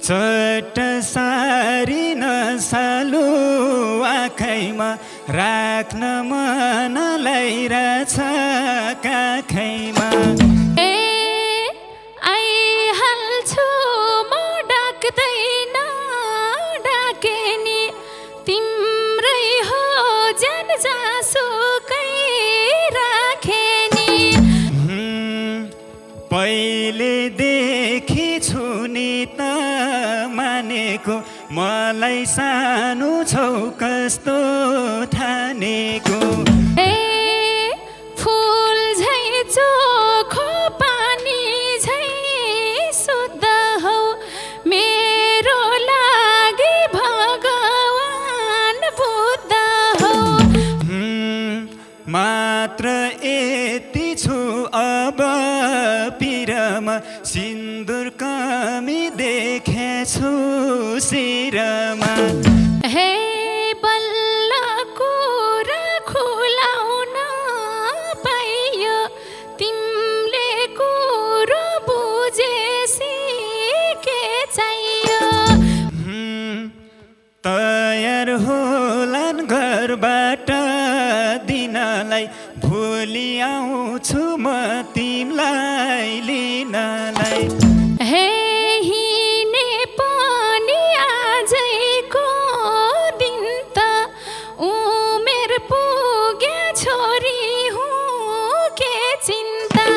चट सारी नसालु आँखैमा राख्न मन लागिरहेछ काखैमा। आइहाल्छु म डाक्दैन डाके नि तिम्रै हो ज्यान जासुकै राखे नि। पहिलेदेखि छु नि त मानेको मलाई सानो छौ कस्तो ठानेको। फुल झै चोखो पानी झै शुद्ध हौ मेरो लागि भगवान बुद्ध हौ। मात्र यति छु अब पिरमा सिन्दुर कमी देखेछु शिरमा। हे बल्ल कुरा खुलाउन पाइयो तिमीले कुरो बुझेसी के चाहियो। तयार होलान् घरबाट दिनलाई भोलि आउँछु म तिमीलाई लिनलाई। हे हिँडे पनि आजैको दिन त उमेर पुग्यो छोरी हुँ के चिन्ता।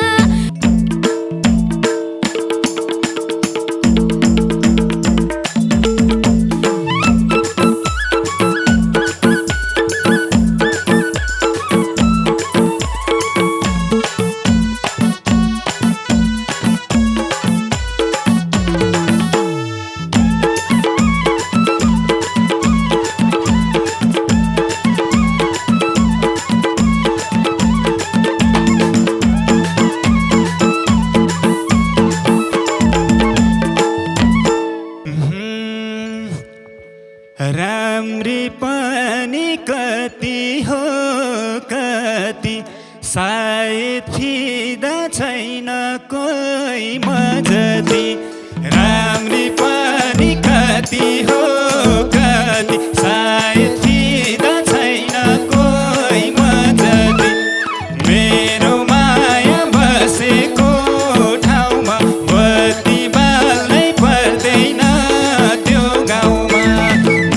राम्री पनि कति हो कति सायद फिदा छैन कोही म जति। राम्री पनि कति हो कति सायद फिदा छैन कोही म जति। मेरो माया बसेको ठाउँमा बत्ती बाल्नै पर्दैन त्यो गाउँमा।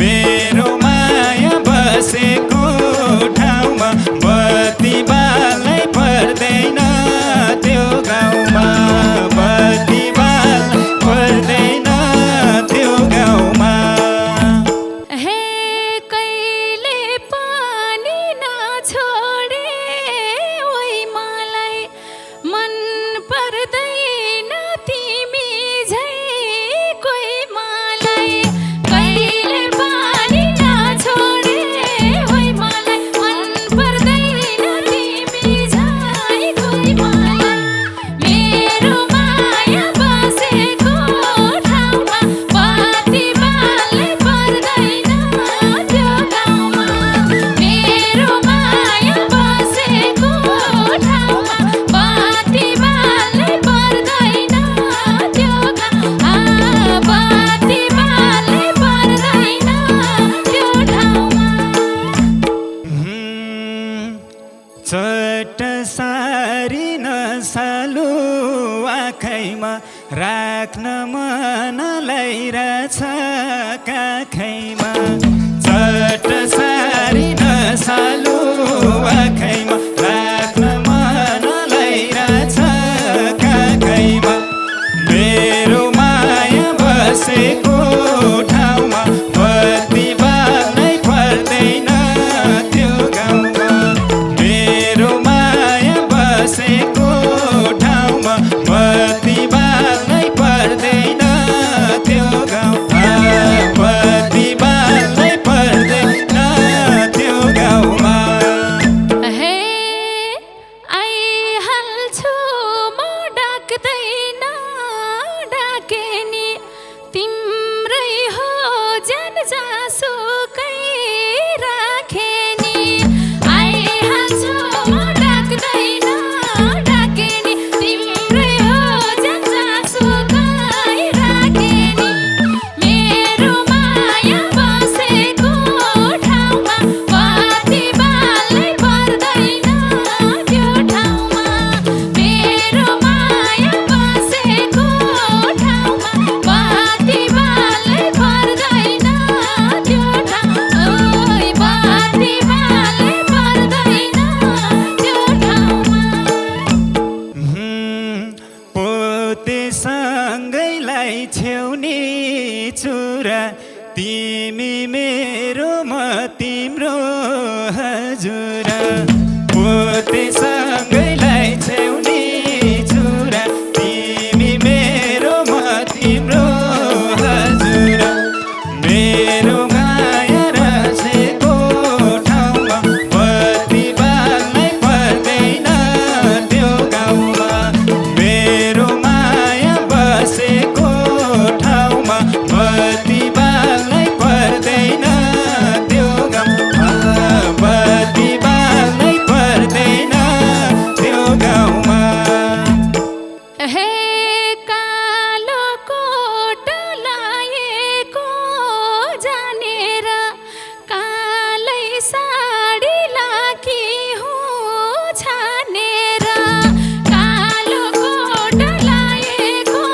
मेरो माया बसेको ठाउँमा बत्ती बाल्नै पर्दैन त्यो गाउँमा। बत्ती बाल्नै पर्दैन त्यो गाउँमा। हे कहिले पनि नछोडे ओइ मलाई मन पर्दैन तिमी झै कोही मलाई। कहिले पनि नछोडे ओइ मलाई मन पर्दैन तिमी झै कोही मलाई। मेरो माया बसेको ठाउँमा बत्ती बाल्नै पर्दैन त्यो गाउँमा। मेरो माया बसेको ठाउँमा बत्ती बाल्नै पर्दैन त्यो गाउँमा। बत्ती बाल्नै पर्दैन त्यो ठाउँमा। चट सारी नसालु आँखैमा राख्न मन लागिरहेछ काखैमा। चट सारी नसालु आँखैमा राख्न मन लागिरहेछ काखैमा। मेरो माया बसेको ठाउँमा बत्ती बाल्नै पर्दैन त्यो गाउँमा। मेरो माया बसेको ठाउँमा बत्ती बाल्नै पर्दैन त्यो गाउँमा। बत्ती बाल्नै पर्दैन त्यो गाउँमा। हे आइहाल्छु म डाक्दैन डाके नि तिम्रै सँगैलाई छेउनी चुरा तिमी मेरो म तिम्रो हजुर पोते सँगैलाई छेउनी चुरा तिमी मेरो म तिम्रो हजुर मेरो माया रसेको ठाउँमा बत्ती बाल्नै पर्दैन त्यो गाउँमा मेरो माया बसेको ठाउँमा बत्ती बाल्नै पर्दैन त्यो गाउँमा बत्ती बाल्नै पर्दैन त्यो गाउँमा हे कालो कोट लाएको जानेर कालै साडी लाकी हुँ छानेर कालो कोट लाएको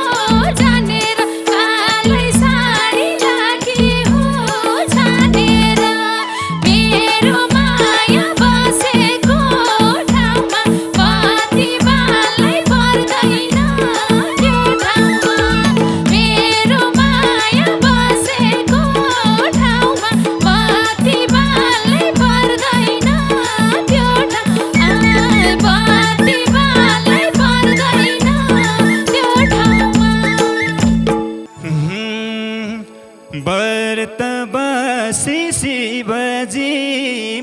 जानेर कालै साडी लाकी हुँ छानेर मेरो माया बसेको ठाउँमा बत्ती बाल्नै पर्दैन त्यो ठाउँमा मेरो माया बसेको ठाउँमा बत्ती बाल्नै पर्दैन त्यो ठाउँमा बत्ती बाल्नै पर्दैन त्यो ठाउँमा व्रत बसी शिवजी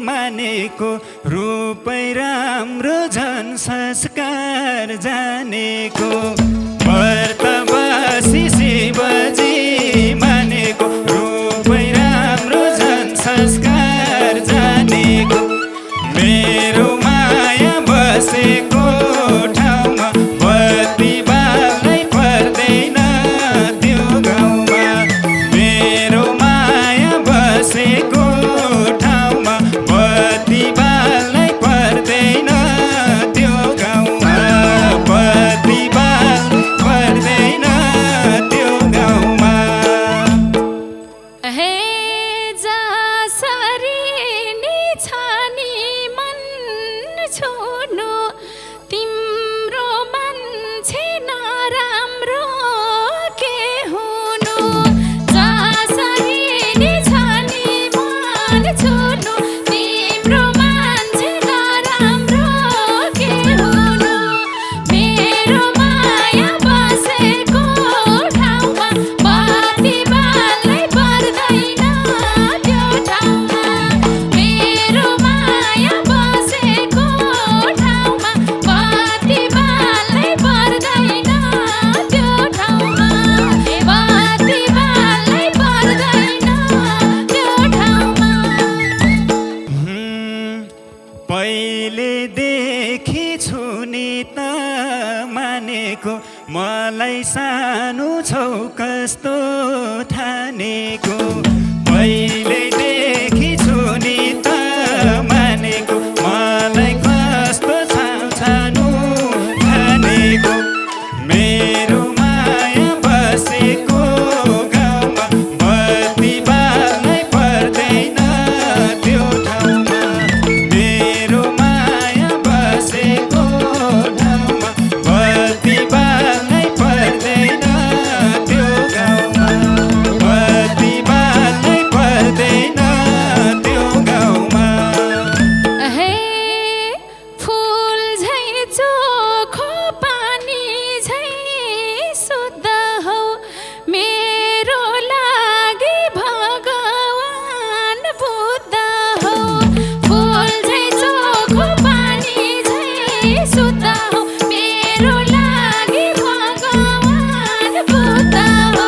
मानेको रूपै राम्रो झन् संस्कार जानेको व्रत बसी शिवजी मानेको रूपै राम्रो झन् संस्कार जानेको मेरो माया बसेको ठाउँमा बत्ती बाल्नै पर्दैन त्यो गाउँमा मेरो माया बसेको ठाउँमा बत्ती बाल्नै पर्दैन त्यो गाउँमा बत्ती बाल्नै पर्दैन त्यो गाउँमा हे जसरी नि छ नि मन छुनु तिम्रो मान्छे नराम्रो के हुनु जसरी नि छ नि मन छुनु तिम्रो मान्छे नराम्रो के हुनु मेरो माया बसेको ठाउँमा बत्ती बाल्नै पर्दैन त्यो ठाउँमा मेरो माया बसेको ठाउँमा बत्ती बाल्नै पर्दैन त्यो ठाउँमा बत्ती बाल्नै पर्दैन त्यो ठाउँमा पहिलेदेखि छु नि त मानेको मलाई सानो छौ कस्तो ठानेको पहिलेदेखि छु नि त मानेको मलाई कस्तो सानो ठानेको मेरो माया बसेको गाउँमा बत्ती बाल्नै पर्दैन त्यो ठाउँमा मेरो माया बसेको ठाउँमा बत्ती बाल्नै पर्दैन त्यो गाउँमा बत्ती बाल्नै पर्दैन त्यो गाउँमा हे फुल झै चोखो पानी झै शुद्ध हौ मेरो लागि भगवान बुद्ध हौ फुल झै चोखो पानी झै शुद्ध हौ मेरो लागि भगवान बुद्ध हौ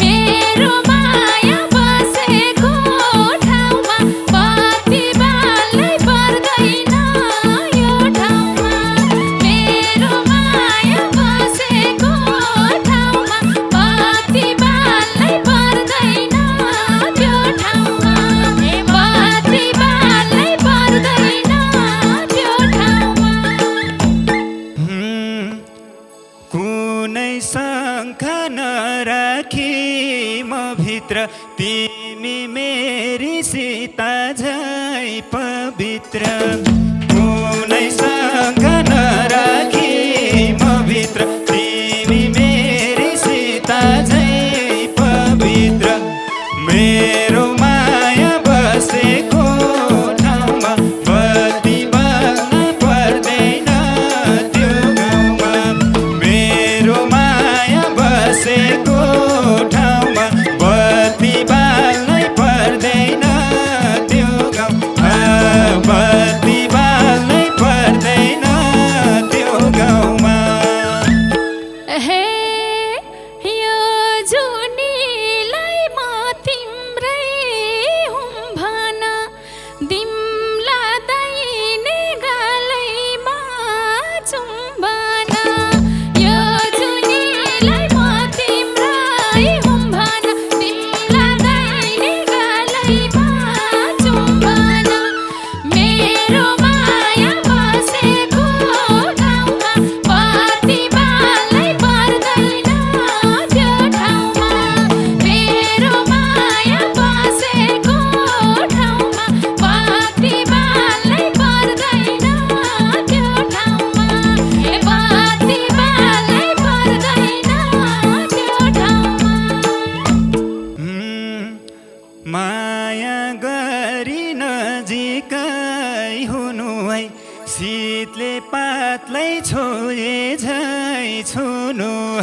मेरो माया बसेको ठाउँमा बत्ती बाल्नै पर्दैन यो ठाउँमा मेरो माया बसेको ठाउँमा बत्ती बाल्नै पर्दैन त्यो ठाउँमा बत्ती बाल्नै पर्दैन त्यो ठाउँमा कुनै शङ्का नराखी म भित्र तिमी मेरी सीता झै पवित्र कुनै शङ्का नराखी म भित्र तिमी मेरी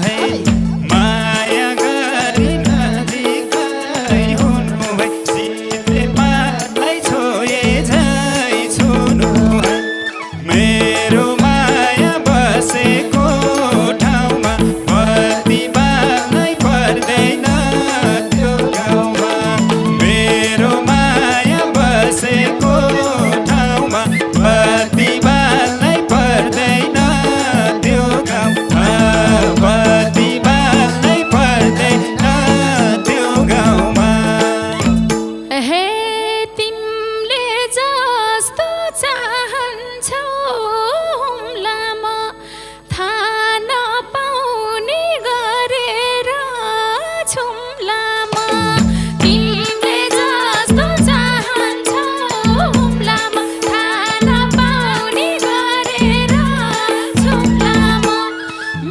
है माया गरी नजिकै हुनु है शीतले पातलाई छोए झै छुनु है मेरो माया बसेको ठाउँमा बत्ती बाल्नै पर्दैन त्यो गाउँमा मेरो माया बसेको ठाउँमा बत्ती बाल्नै पर्दैन त्यो गाउँमा बत्ती बाल्नै पर्दैन त्यो गाउँमा हे तिमीले जस्तो चाहन्छौ हुम्लामा थाहा नपाउने गरेर छुम्लामा तिमीले जस्तो चाहन्छौ हुम्लामा थाहा नपाउने गरेर छुम्लामा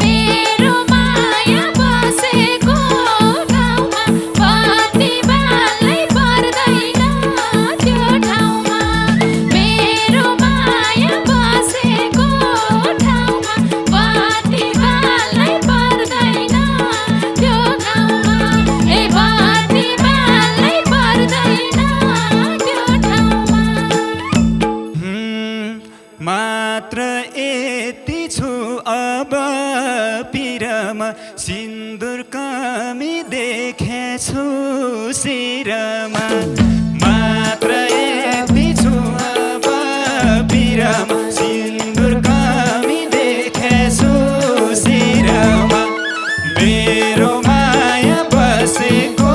मेरो माया बसेको ठाउँमा बत्ती बाल्नै पर्दैन त्यो ठाउँमा मेरो माया बसेको ठाउँमा बत्ती बाल्नै पर्दैन त्यो ठाउँमा ए बत्ती बाल्नै पर्दैन त्यो ठाउँमा मात्र यति छु अब पिरमा सिन्दुर कमी देखेछु शिरमा मात्र यति छु अब पिरमा सिन्दुर कमी देखेछु शिरमा मेरो माया बसेको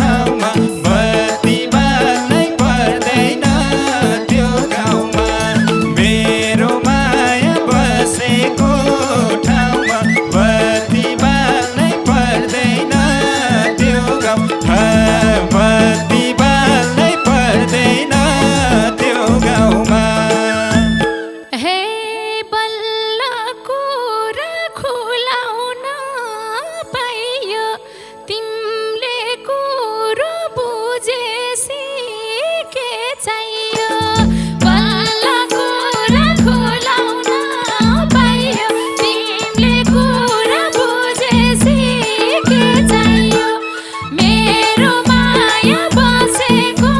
ठाउँमा बत्ती बाल्नै पर्दैन त्यो गाउँमा मेरो माया बसेको ठाउँमा बत्ती बाल्नै पर्दैन त्यो गाउँमा बत्ती बाल्नै पर्दैन त्यो गाउँमा हे बल्ल कुरा खुलाउन पाइयो तिमीले कुरो बुझेसी के चाहियो बल्ल कुरा खुलाउन पाइयो तिमीले कुरा बुझेसी के चाहियो मेरो माया बसेको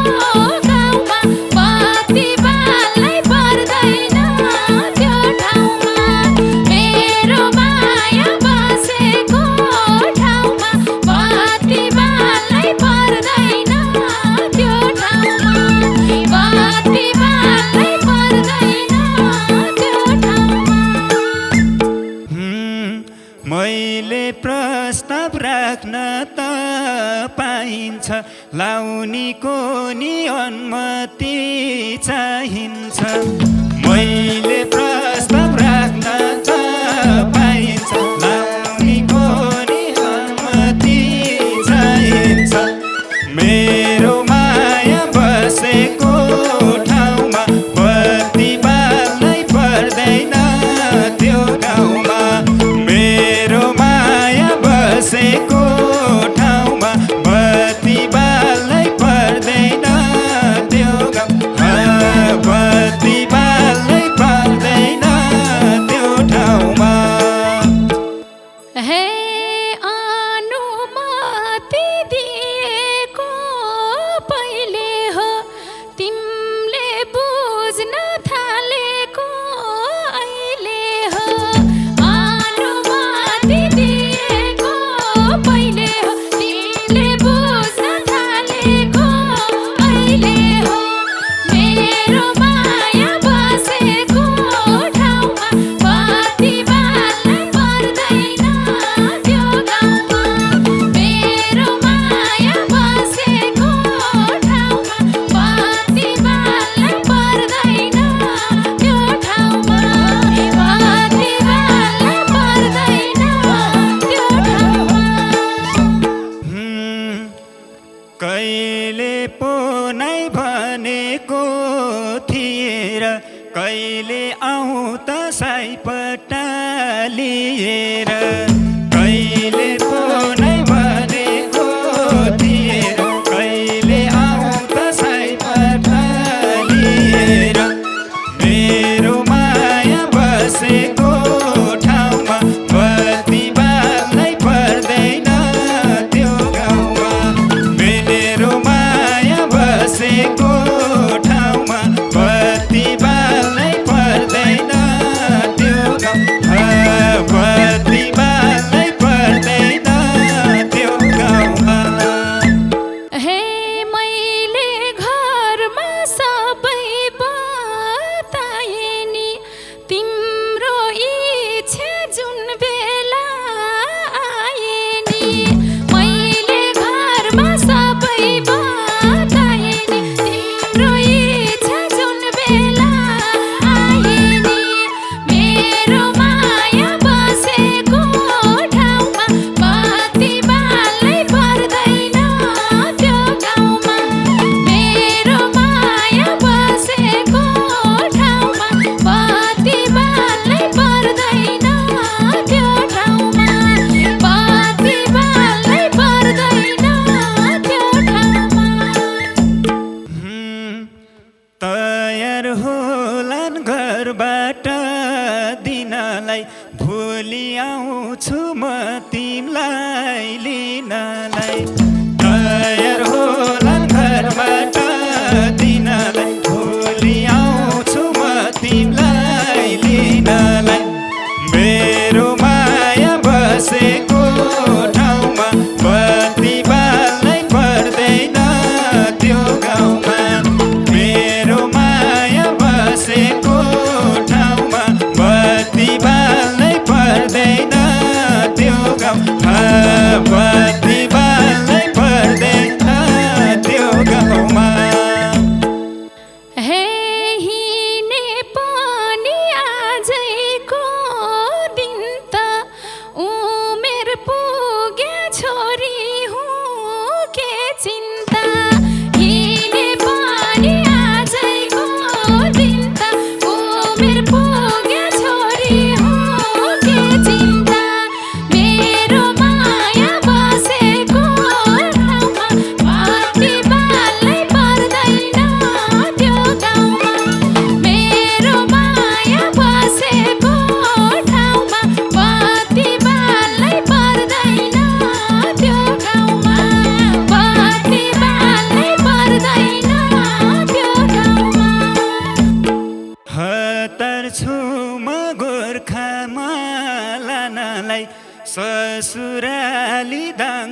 गाउँमा बत्ती बाल्नै पर्दैन त्यो ठाउँमा मेरो माया बसेको ठाउँमा बत्ती बाल्नै पर्दैन त्यो ठाउँमा बत्ती बाल्नै पर्दैन त्यो ठाउँमा मैले प्रस्ताव राख्न त पाइन्छ लाउनीको नि अनुमति चाहिन्छ मैले प्रस्ताव राख्न त पाइन्छ लाउनीको नि अनुमति चाहिन्छ मेरो माया बसेको ठाउँमा बत्ती बाल्नै पर्दैन त्यो गाउँमा मेरो माया बसेको ठाउँमा बत्ती बाल्नै पर्दैन त्यो गाउँमा बत्ती बाल्नै पर्दैन त्यो ठाउँमा हे अनुमति दिएको पहिले हो तिमीले बुझ्न थालेको अहिले हो अनुमति दिएको पहिले हो तिमीले बुझ्न थालेको अहिले हो मेरो माया बसेको ठाउँमा बत्ती बाल्नै पर्दैन त्यो गाउँमा मेरो माया बसेको ठाउँमा बत्ती बाल्नै पर्दैन त्यो ठाउँमा बत्ती बाल्नै पर्दैन त्यो ठाउँमा कहिले पो नै भनेको थिएर कहिले आउँ त साइपट्टा लिएर कहिले पो नै भनेको थिएर कहिले आउँ त साइपट्टा लिएर मेरो माया बसेको ठाउँमा बत्ती लिनलाई तयार होलान् घरबाट दिनलाई भोलि आउँछु म तिमीलाई लिनलाई मेरो माया बसेको ठाउँमा बत्ती बाल्नै पर्दैन त्यो गाउँमा मेरो माया बसेको ठाउँमा बत्ती बाल्नै पर्दैन त्यो गाउँमा बत्ती बाल्नै पर्दैन त्यो गाउँमा हे हिँडे पनि आजैको दिन त उमेर पुग्यो छोरी हुँ के चिन्ता हिँडे पनि आजैको दिन त उमेर पुग्यो छोरी हुँ के चिन्ता मेरो माया बसेको ठाउँमा बत्ती बाल्नै पर्दैन त्यो गाउँमा मेरो माया बसेको ठाउँमा बत्ती बाल्नै पर्दैन त्यो गाउँमा बत्ती बाल्नै पर्दैन त्यो गाउँमा हतार छु म गोर्खामा लानलाई ससुराली दाङ